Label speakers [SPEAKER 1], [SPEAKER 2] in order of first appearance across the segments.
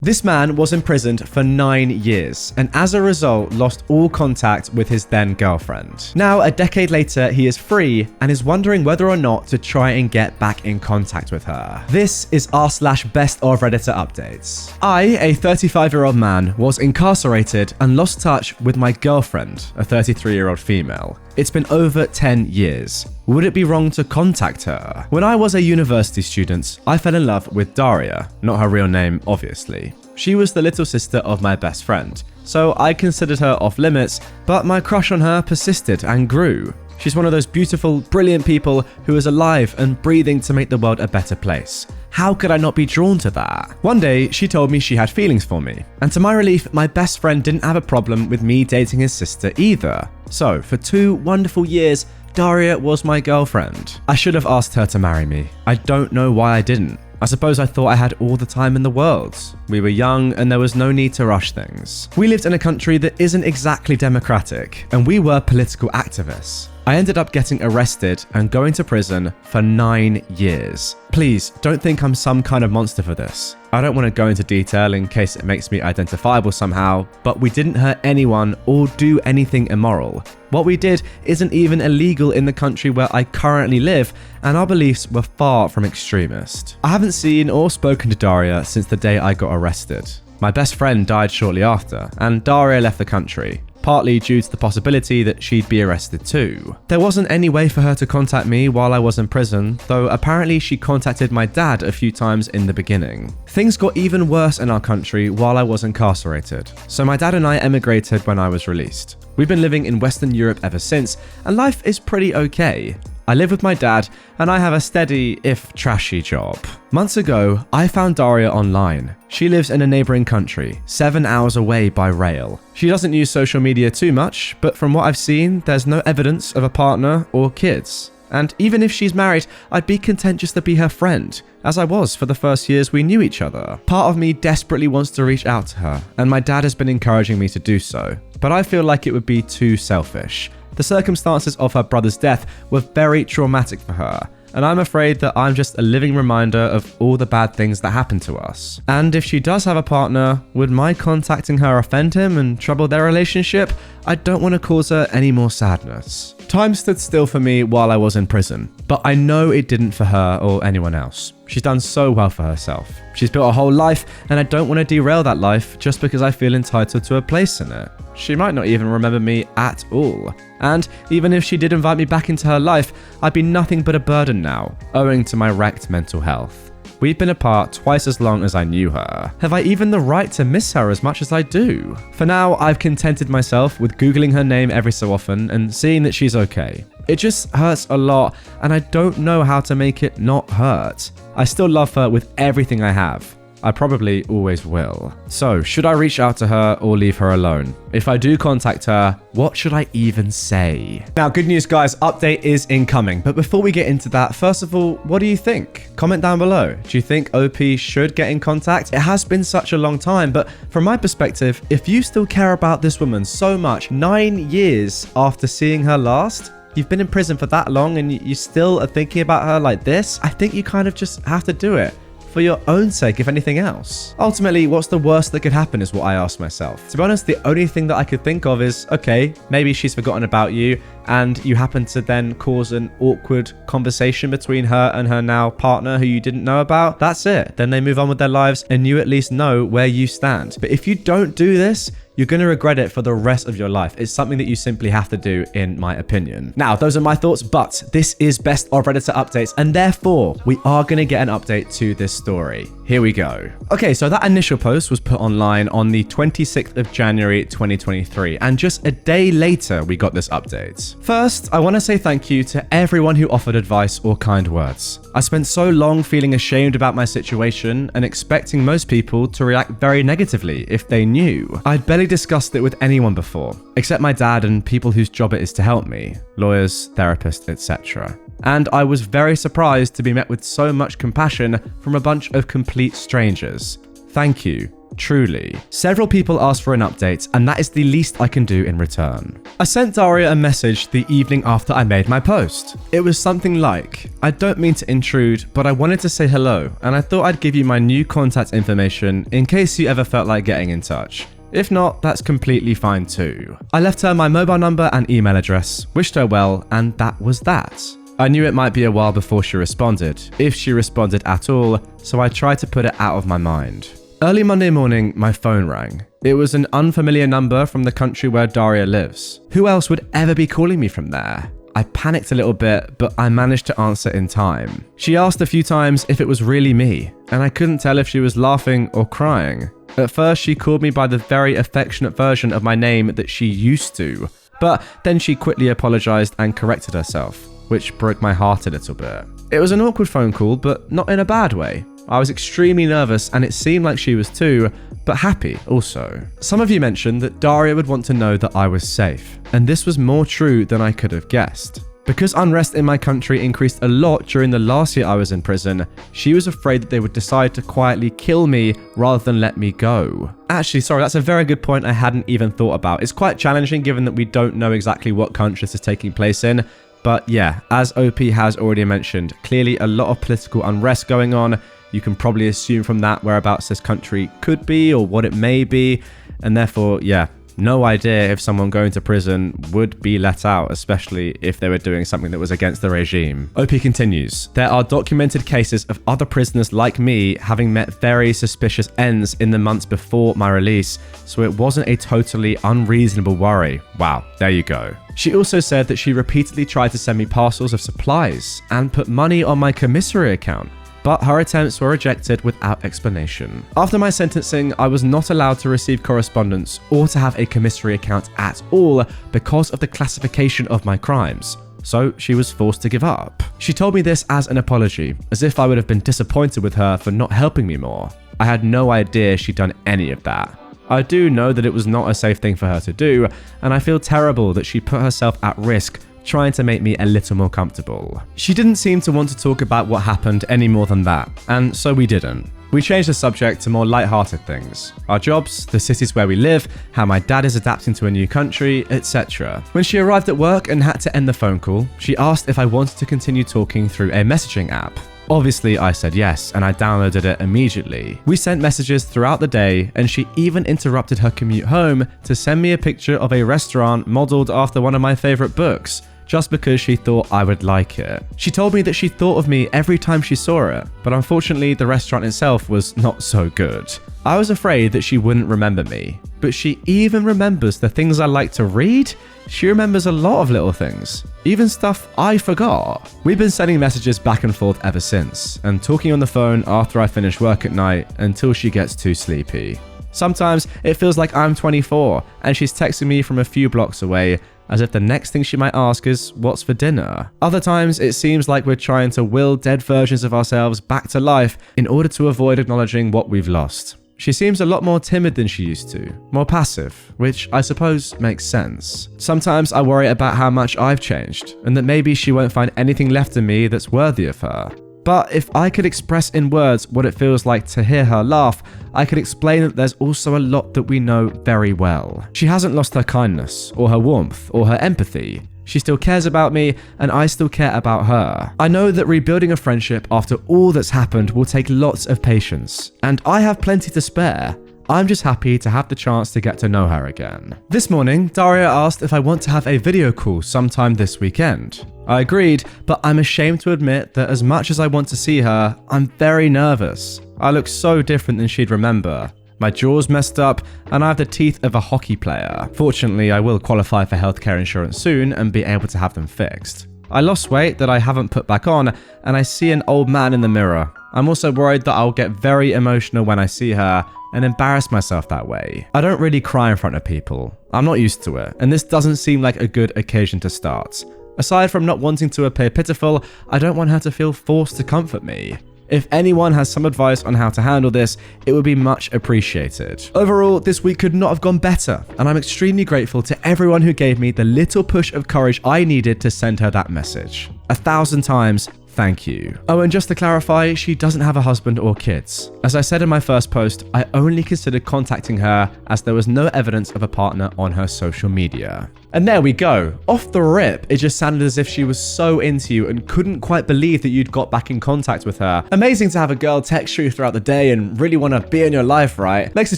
[SPEAKER 1] This man was imprisoned for 9 years and as a result lost all contact with his then girlfriend. Now, a decade later, he is free and is wondering whether or not to try and get back in contact with her. This is r/BestOf Redditor updates. I, a 35-year-old man, was incarcerated and lost touch with my girlfriend, a 33-year-old female. It's been over 10 years. Would it be wrong to contact her? When I was a university student, I fell in love with Daria, not her real name, obviously. She was the little sister of my best friend, so I considered her off limits, but my crush on her persisted and grew. She's one of those beautiful, brilliant people who is alive and breathing to make the world a better place. How could I not be drawn to that? One day, she told me she had feelings for me, and to my relief, my best friend didn't have a problem with me dating his sister either. So, for 2 wonderful years, Daria was my girlfriend. I should have asked her to marry me. I don't know why I didn't. I suppose I thought I had all the time in the world. We were young and there was no need to rush things. We lived in a country that isn't exactly democratic, and we were political activists. I ended up getting arrested and going to prison for 9 years. Please, don't think I'm some kind of monster for this. I don't want to go into detail in case it makes me identifiable somehow, but we didn't hurt anyone or do anything immoral. What we did isn't even illegal in the country where I currently live, and our beliefs were far from extremist. I haven't seen or spoken to Daria since the day I got arrested. My best friend died shortly after, and Daria left the country, partly due to the possibility that she'd be arrested too. There wasn't any way for her to contact me while I was in prison, though apparently she contacted my dad a few times in the beginning. Things got even worse in our country while I was incarcerated, so my dad and I emigrated when I was released. We've been living in Western Europe ever since, and life is pretty okay. I live with my dad, and I have a steady, if trashy, job. Months ago, I found Daria online. She lives in a neighboring country, 7 hours away by rail. She doesn't use social media too much, but from what I've seen, there's no evidence of a partner or kids. And even if she's married, I'd be content just to be her friend, as I was for the first years we knew each other. Part of me desperately wants to reach out to her, and my dad has been encouraging me to do so, but I feel like it would be too selfish. The circumstances of her brother's death were very traumatic for her, and I'm afraid that I'm just a living reminder of all the bad things that happened to us. And if she does have a partner, would my contacting her offend him and trouble their relationship? I don't want to cause her any more sadness. Time stood still for me while I was in prison, but I know it didn't for her or anyone else. She's done so well for herself. She's built a whole life, and I don't want to derail that life just because I feel entitled to a place in it. She might not even remember me at all. And even if she did invite me back into her life, I'd be nothing but a burden now, owing to my wrecked mental health. We've been apart twice as long as I knew her. Have I even the right to miss her as much as I do? For now, I've contented myself with Googling her name every so often and seeing that she's okay. It just hurts a lot, and I don't know how to make it not hurt. I still love her with everything I have. I probably always will. So, should I reach out to her or leave her alone? If I do contact her, what should I even say? Now, good news guys, update is incoming. But before we get into that, first of all, what do you think? Comment down below. Do you think OP should get in contact? It has been such a long time, but from my perspective, if you still care about this woman so much, 9 years after seeing her last, you've been in prison for that long and you still are thinking about her like this, I think you kind of just have to do it. For your own sake, if anything else. Ultimately, what's the worst that could happen is what I ask myself. To be honest, the only thing that I could think of is, okay, maybe she's forgotten about you and you happen to then cause an awkward conversation between her and her now partner who you didn't know about. That's it. Then they move on with their lives and you at least know where you stand. But if you don't do this, you're going to regret it for the rest of your life. It's something that you simply have to do, in my opinion. Now, those are my thoughts, but this is Best of Redditor updates, and therefore, we are going to get an update to this story. Here we go. Okay, so that initial post was put online on the 26th of January, 2023, and just a day later, we got this update. First, I want to say thank you to everyone who offered advice or kind words. I spent so long feeling ashamed about my situation and expecting most people to react very negatively if they knew. I'd barely discussed it with anyone before, except my dad and people whose job it is to help me, lawyers, therapists, etc. And I was very surprised to be met with so much compassion from a bunch of complete strangers. Thank you. truly. Several people asked for an update, and that is the least I can do in return. I sent Daria a message the evening after I made my post. It was something like, I don't mean to intrude, but I wanted to say hello, and I thought I'd give you my new contact information in case you ever felt like getting in touch. If not, that's completely fine too. I left her my mobile number and email address, wished her well, and that was that. I knew it might be a while before she responded, if she responded at all, so I tried to put it out of my mind. Early Monday morning, my phone rang. It was an unfamiliar number from the country where Daria lives. Who else would ever be calling me from there? I panicked a little bit, but I managed to answer in time. She asked a few times if it was really me, and I couldn't tell if she was laughing or crying. At first, she called me by the very affectionate version of my name that she used to, but then she quickly apologized and corrected herself, which broke my heart a little bit. It was an awkward phone call, but not in a bad way. I was extremely nervous, and it seemed like she was too, but happy also. Some of you mentioned that Daria would want to know that I was safe, and this was more true than I could have guessed. Because unrest in my country increased a lot during the last year I was in prison, she was afraid that they would decide to quietly kill me rather than let me go. Actually, sorry, that's a very good point I hadn't even thought about. It's quite challenging given that we don't know exactly what country this is taking place in. But yeah, as OP has already mentioned, clearly a lot of political unrest going on. You can probably assume from that whereabouts this country could be or what it may be. And therefore, yeah, no idea if someone going to prison would be let out, especially if they were doing something that was against the regime. OP continues, there are documented cases of other prisoners like me having met very suspicious ends in the months before my release, so it wasn't a totally unreasonable worry. Wow, there you go. She also said that she repeatedly tried to send me parcels of supplies and put money on my commissary account, but her attempts were rejected without explanation. After my sentencing, I was not allowed to receive correspondence or to have a commissary account at all because of the classification of my crimes, so she was forced to give up. She told me this as an apology, as if I would have been disappointed with her for not helping me more. I had no idea she'd done any of that. I do know that it was not a safe thing for her to do, and I feel terrible that she put herself at risk trying to make me a little more comfortable. She didn't seem to want to talk about what happened any more than that, and so we didn't. We changed the subject to more light-hearted things. Our jobs, the cities where we live, how my dad is adapting to a new country, etc. When she arrived at work and had to end the phone call, she asked if I wanted to continue talking through a messaging app. Obviously, I said yes, and I downloaded it immediately. We sent messages throughout the day, and she even interrupted her commute home to send me a picture of a restaurant modeled after one of my favorite books, just because she thought I would like it. She told me that she thought of me every time she saw it, but unfortunately the restaurant itself was not so good. I was afraid that she wouldn't remember me, but she even remembers the things I like to read. She remembers a lot of little things, even stuff I forgot. We've been sending messages back and forth ever since, and talking on the phone after I finish work at night until she gets too sleepy. Sometimes it feels like I'm 24 and she's texting me from a few blocks away, as if the next thing she might ask is, what's for dinner? Other times it seems like we're trying to will dead versions of ourselves back to life in order to avoid acknowledging what we've lost. She seems a lot more timid than she used to, more passive, which I suppose makes sense. Sometimes I worry about how much I've changed, and that maybe she won't find anything left in me that's worthy of her. But if I could express in words what it feels like to hear her laugh, I could explain that there's also a lot that we know very well. She hasn't lost her kindness, or her warmth, or her empathy. She still cares about me, and I still care about her. I know that rebuilding a friendship after all that's happened will take lots of patience, and I have plenty to spare. I'm just happy to have the chance to get to know her again. This morning, Daria asked if I want to have a video call sometime this weekend. I agreed, but I'm ashamed to admit that as much as I want to see her, I'm very nervous. I look so different than she'd remember. My jaw's messed up, and I have the teeth of a hockey player. Fortunately, I will qualify for healthcare insurance soon and be able to have them fixed. I lost weight that I haven't put back on, and I see an old man in the mirror. I'm also worried that I'll get very emotional when I see her and embarrass myself that way. I don't really cry in front of people. I'm not used to it, and this doesn't seem like a good occasion to start. Aside from not wanting to appear pitiful, I don't want her to feel forced to comfort me. If anyone has some advice on how to handle this, it would be much appreciated. Overall, this week could not have gone better, and I'm extremely grateful to everyone who gave me the little push of courage I needed to send her that message. 1,000 times, Thank you. Oh, and just to clarify, she doesn't have a husband or kids. As I said in my first post, I only considered contacting her as there was no evidence of a partner on her social media. And there we go. Off the rip, it just sounded as if she was so into you and couldn't quite believe that you'd got back in contact with her. Amazing to have a girl text you throughout the day and really want to be in your life, right? Makes a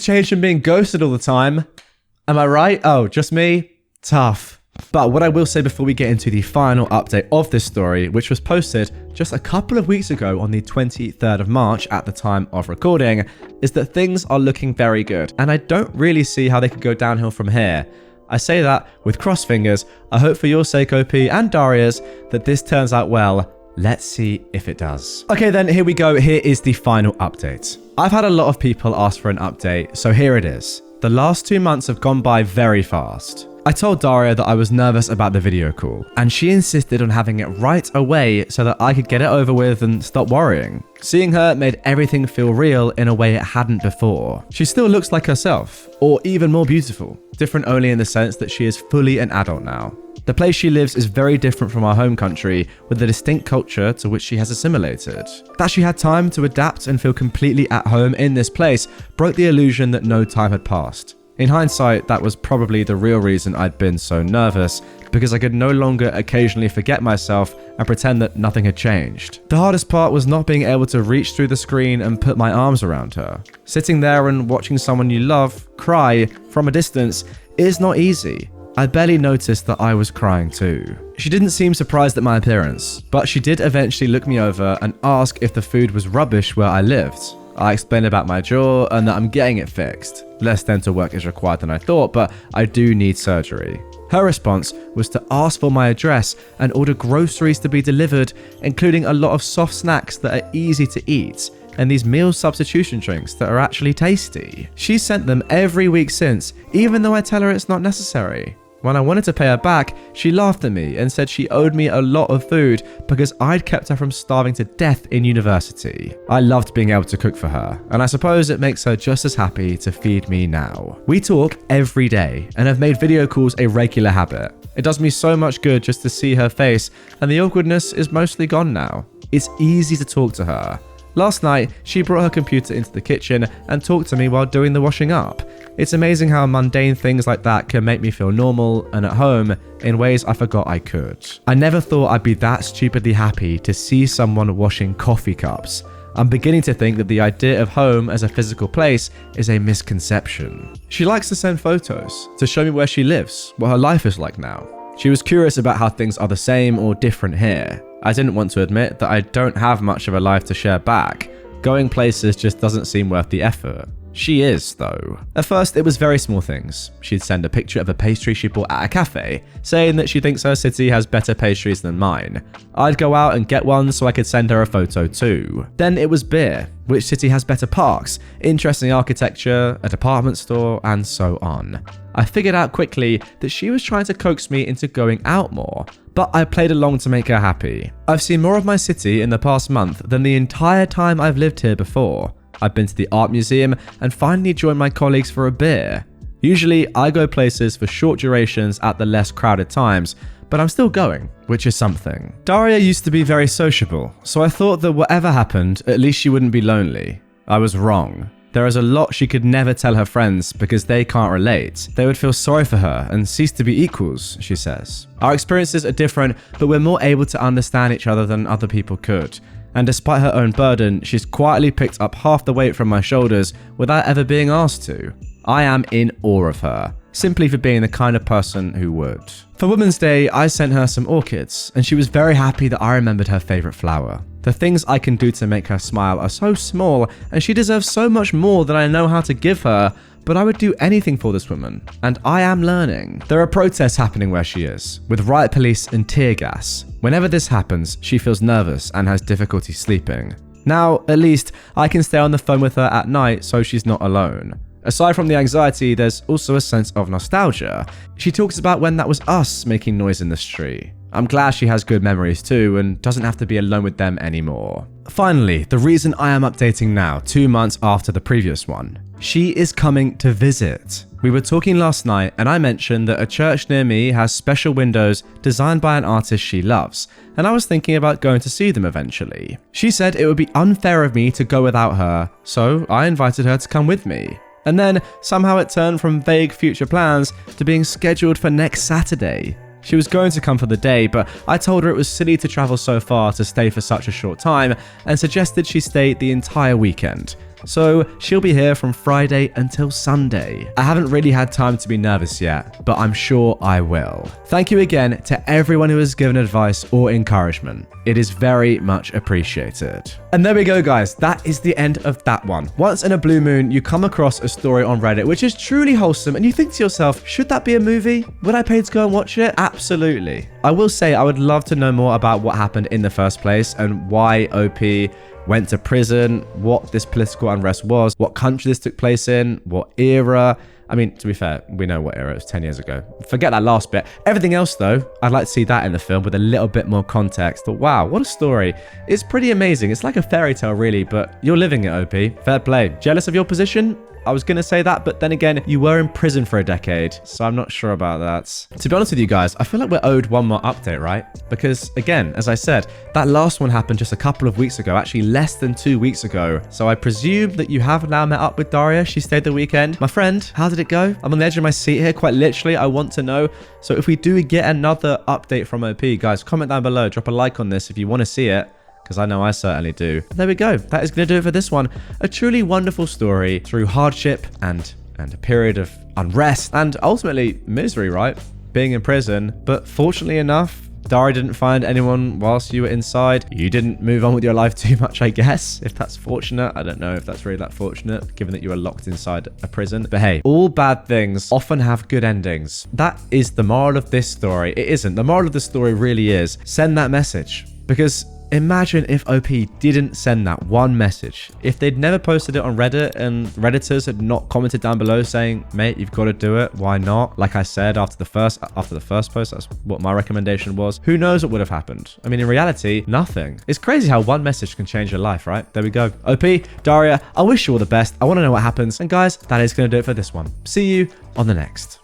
[SPEAKER 1] change from being ghosted all the time. Am I right? Oh, just me? Tough. But what I will say before we get into the final update of this story, which was posted just a couple of weeks ago on the 23rd of March at the time of recording, is that things are looking very good, and I don't really see how they could go downhill from here. I say that with crossed fingers. I hope for your sake, OP, and Daria's, that this turns out well. Let's see if it does. Okay then, here we go. Here is the final update. I've had a lot of people ask for an update, so here it is. The last 2 months have gone by very fast. I told Daria that I was nervous about the video call, and she insisted on having it right away so that I could get it over with and stop worrying. Seeing her made everything feel real in a way it hadn't before. She still looks like herself, or even more beautiful, different only in the sense that she is fully an adult now. The place she lives is very different from our home country, with a distinct culture to which she has assimilated. That she had time to adapt and feel completely at home in this place broke the illusion that no time had passed. In hindsight, that was probably the real reason I'd been so nervous, because I could no longer occasionally forget myself and pretend that nothing had changed. The hardest part was not being able to reach through the screen and put my arms around her. Sitting there and watching someone you love cry from a distance is not easy. I barely noticed that I was crying too. She didn't seem surprised at my appearance, but she did eventually look me over and ask if the food was rubbish where I lived. I explained about my jaw and that I'm getting it fixed. Less dental work is required than I thought, but I do need surgery. Her response was to ask for my address and order groceries to be delivered, including a lot of soft snacks that are easy to eat and these meal substitution drinks that are actually tasty. She sent them every week since, even though I tell her it's not necessary. When I wanted to pay her back, she laughed at me and said she owed me a lot of food because I'd kept her from starving to death in university. I loved being able to cook for her, and I suppose it makes her just as happy to feed me now. We talk every day and have made video calls a regular habit. It does me so much good just to see her face, and the awkwardness is mostly gone now. It's easy to talk to her. Last night, she brought her computer into the kitchen and talked to me while doing the washing up. It's amazing how mundane things like that can make me feel normal and at home in ways I forgot I could. I never thought I'd be that stupidly happy to see someone washing coffee cups. I'm beginning to think that the idea of home as a physical place is a misconception. She likes to send photos to show me where she lives, what her life is like now. She was curious about how things are the same or different here. I didn't want to admit that I don't have much of a life to share back. Going places just doesn't seem worth the effort. She is, though. At first, it was very small things. She'd send a picture of a pastry she bought at a cafe, saying that she thinks her city has better pastries than mine. I'd go out and get one so I could send her a photo too. Then it was beer. Which city has better parks, interesting architecture, a department store, and so on. I figured out quickly that she was trying to coax me into going out more, but I played along to make her happy. I've seen more of my city in the past month than the entire time I've lived here before. I've been to the art museum and finally joined my colleagues for a beer. Usually, I go places for short durations at the less crowded times, but I'm still going, which is something. Daria used to be very sociable, so I thought that whatever happened, at least she wouldn't be lonely. I was wrong. There is a lot she could never tell her friends because they can't relate. They would feel sorry for her and cease to be equals, she says. Our experiences are different, but we're more able to understand each other than other people could. And despite her own burden, she's quietly picked up half the weight from my shoulders without ever being asked to. I am in awe of her, simply for being the kind of person who would. For Women's Day, I sent her some orchids, and she was very happy that I remembered her favorite flower. The things I can do to make her smile are so small, and she deserves so much more than I know how to give her, but I would do anything for this woman, and I am learning. There are protests happening where she is, with riot police and tear gas. Whenever this happens, she feels nervous and has difficulty sleeping. Now, at least, I can stay on the phone with her at night so she's not alone. Aside from the anxiety, there's also a sense of nostalgia. She talks about when that was us making noise in the street. I'm glad she has good memories too and doesn't have to be alone with them anymore. Finally, the reason I am updating now, 2 months after the previous one. She is coming to visit. We were talking last night and I mentioned that a church near me has special windows designed by an artist she loves, and I was thinking about going to see them eventually. She said it would be unfair of me to go without her, so I invited her to come with me. And then somehow it turned from vague future plans to being scheduled for next Saturday. She was going to come for the day, but I told her it was silly to travel so far to stay for such a short time and suggested she stay the entire weekend. So she'll be here from Friday until Sunday. I haven't really had time to be nervous yet, but I'm sure I will. Thank you again to everyone who has given advice or encouragement. It is very much appreciated. And there we go, guys. That is the end of that one. Once in a blue moon, you come across a story on Reddit which is truly wholesome and you think to yourself, should that be a movie? Would I pay to go and watch it? Absolutely. I will say I would love to know more about what happened in the first place and why OP went to prison, what this political unrest was, what country this took place in, what era. I mean, to be fair, we know what era, it was 10 years ago. Forget that last bit. Everything else though, I'd like to see that in the film with a little bit more context. But wow, what a story. It's pretty amazing. It's like a fairy tale really, but you're living it, OP. Fair play. Jealous of your position? I was going to say that, but then again, you were in prison for a decade, so I'm not sure about that. To be honest with you guys, I feel like we're owed one more update, right? Because again, as I said, that last one happened just a couple of weeks ago, actually less than 2 weeks ago. So I presume that you have now met up with Daria. She stayed the weekend. My friend, how did it go? I'm on the edge of my seat here, quite literally. I want to know. So if we do get another update from OP, guys, comment down below, drop a like on this if you want to see it, because I know I certainly do. There we go. That is going to do it for this one. A truly wonderful story through hardship and a period of unrest and ultimately misery, right? Being in prison. But fortunately enough, Daria didn't find anyone whilst you were inside. You didn't move on with your life too much, I guess, if that's fortunate. I don't know if that's really that fortunate, given that you were locked inside a prison. But hey, all bad things often have good endings. That is the moral of this story. It isn't. The moral of the story really is send that message. Because imagine if OP didn't send that one message. If they'd never posted it on Reddit and Redditors had not commented down below saying, mate, you've got to do it. Why not? Like I said, after the first post, that's what my recommendation was. Who knows what would have happened? I mean, in reality, nothing. It's crazy how one message can change your life, right? There we go. OP, Daria, I wish you all the best. I want to know what happens. And guys, that is going to do it for this one. See you on the next.